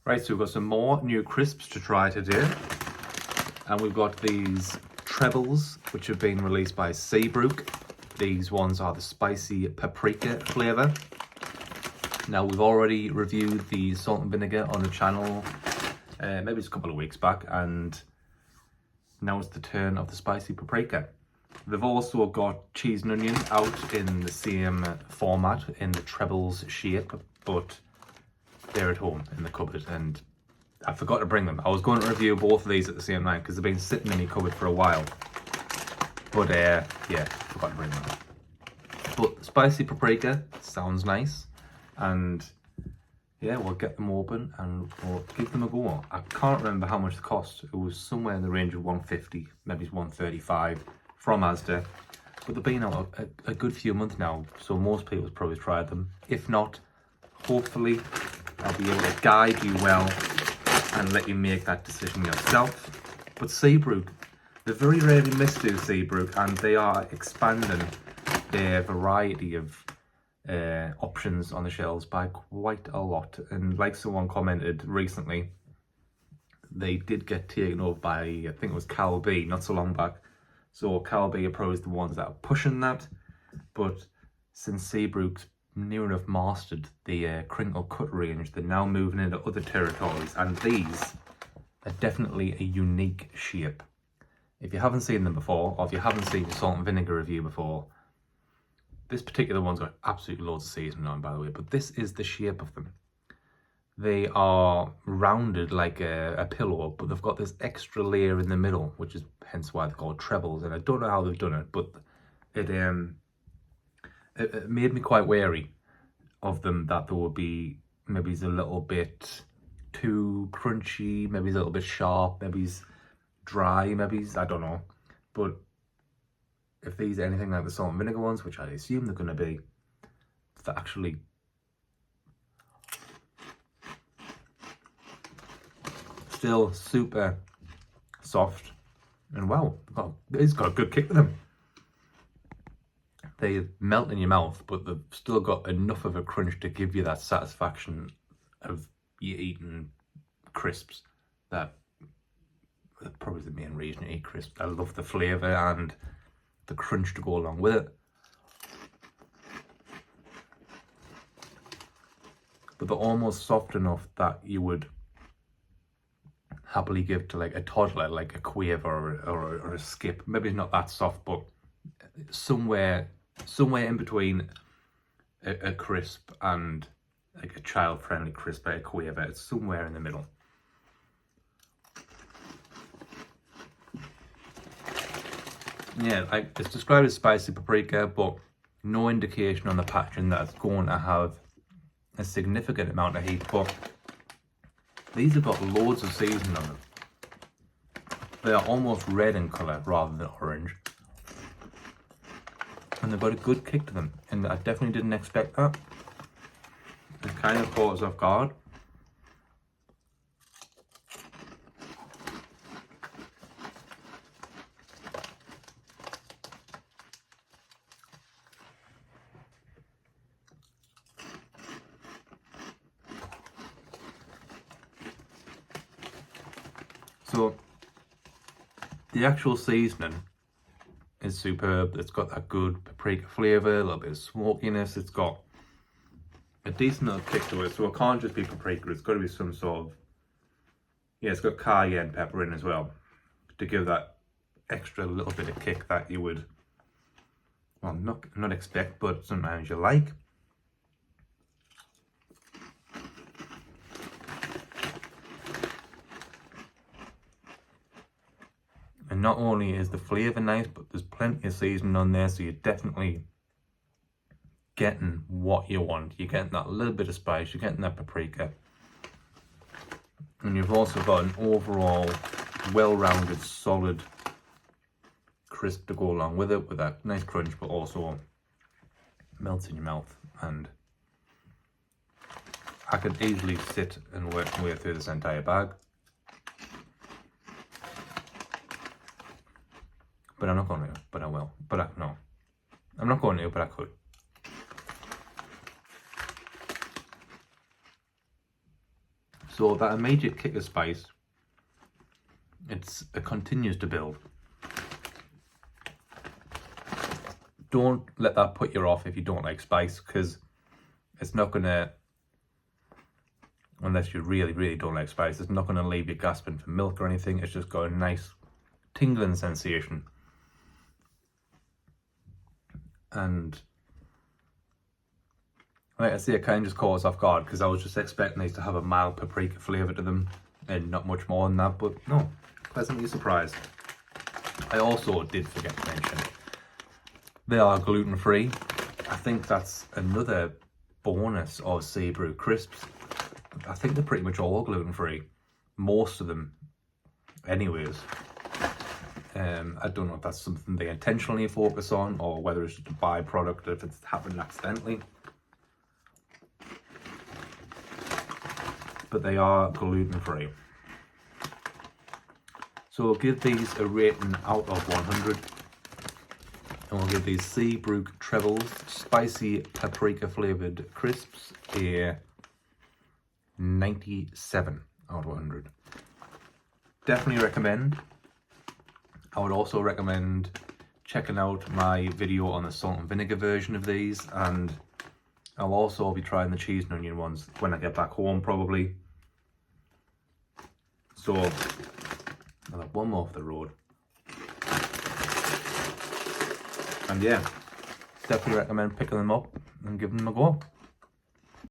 Right, so we've got some more new crisps to try today. And we've got these Trebles, which have been released by Seabrook. These ones are the spicy paprika flavour. Now, we've already reviewed the salt and vinegar on the channel, maybe it's a couple of weeks back, and now it's the turn of the spicy paprika. They've also got cheese and onion out in the same format, in the Trebles shape, but they're at home in the cupboard, and I forgot to bring them. I was going to review both of these at the same time because they've been sitting in my cupboard for a while. But yeah, forgot to bring them. But spicy paprika sounds nice, and yeah, we'll get them open and we'll give them a go. I can't remember how much they cost. It was somewhere in the range of 150, maybe 135 from Asda. But they've been out a good few months now, so most people have probably tried them. If not, hopefully I'll be able to guide you well and let you make that decision yourself. But Seabrook, they very rarely misdo Seabrook, and they are expanding their variety of options on the shelves by quite a lot. And like someone commented recently, they did get taken over by, I think it was Calbee not so long back. So Calbee are probably the ones that are pushing that, but since Seabrook's near enough mastered the crinkle cut range, they're now moving into other territories, and these are definitely a unique shape. If you haven't seen them before, or if you haven't seen the salt and vinegar review before, this particular one's got absolutely loads of seasoning on, by the way, but this is the shape of them. They are rounded like a pillow, but they've got this extra layer in the middle, which is hence why they're called trebles. And I don't know how they've done it, but it made me quite wary of them, that they would be maybe a little bit too crunchy, maybe a little bit sharp, maybe dry, maybe I don't know. But if these are anything like the salt and vinegar ones, which I assume they're going to be, they're actually still super soft, and wow, it's got a good kick to them. They melt in your mouth, but they've still got enough of a crunch to give you that satisfaction of you eating crisps. That's probably the main reason I eat crisps. I love the flavour and the crunch to go along with it. But they're almost soft enough that you would happily give to like a toddler, like a Quaver or a Skip. Maybe not that soft, but somewhere in between a crisp and like a child-friendly crisp, like a Quaver. It's somewhere in the middle. Yeah, it's described as spicy paprika, but no indication on the packaging that it's going to have a significant amount of heat. But these have got loads of seasoning on them. They are almost red in colour rather than orange. And they've got a good kick to them. And I definitely didn't expect that. It kind of caught us off guard. So the actual seasoning is superb. It's got that good paprika flavour, a little bit of smokiness. It's got a decent little kick to it. So it can't just be paprika. It's got to be some sort of, yeah, it's got cayenne pepper in as well to give that extra little bit of kick that you would, well, not expect, but sometimes you like. And not only is the flavour nice, but there's plenty of seasoning on there, so you're definitely getting what you want. You're getting that little bit of spice, you're getting that paprika. And you've also got an overall well-rounded, solid crisp to go along with it, with that nice crunch, but also melts in your mouth. And I could easily sit and work my way through this entire bag. But I'm not going to, but I will. But no. I'm not going to, but I could. So that immediate kick of spice, it continues to build. Don't let that put you off if you don't like spice, because it's not gonna, unless you really, really don't like spice, it's not gonna leave you gasping for milk or anything. It's just got a nice tingling sensation. And like I say, it kind of just caught us off guard, because I was just expecting these to have a mild paprika flavour to them and not much more than that, but no, pleasantly surprised. I also did forget to mention, they are gluten-free. I think that's another bonus of Seabrook crisps. I think they're pretty much all gluten-free. Most of them, anyways. I don't know if that's something they intentionally focus on, or whether it's just a byproduct if it's happened accidentally. But they are gluten-free. So we'll give these a rating out of 100. And we'll give these Seabrook Trebles spicy paprika flavoured crisps a 97 out of 100. Definitely recommend. I would also recommend checking out my video on the salt and vinegar version of these, and I'll also be trying the cheese and onion ones when I get back home probably. So I'll have one more off the road. And yeah, definitely recommend picking them up and giving them a go.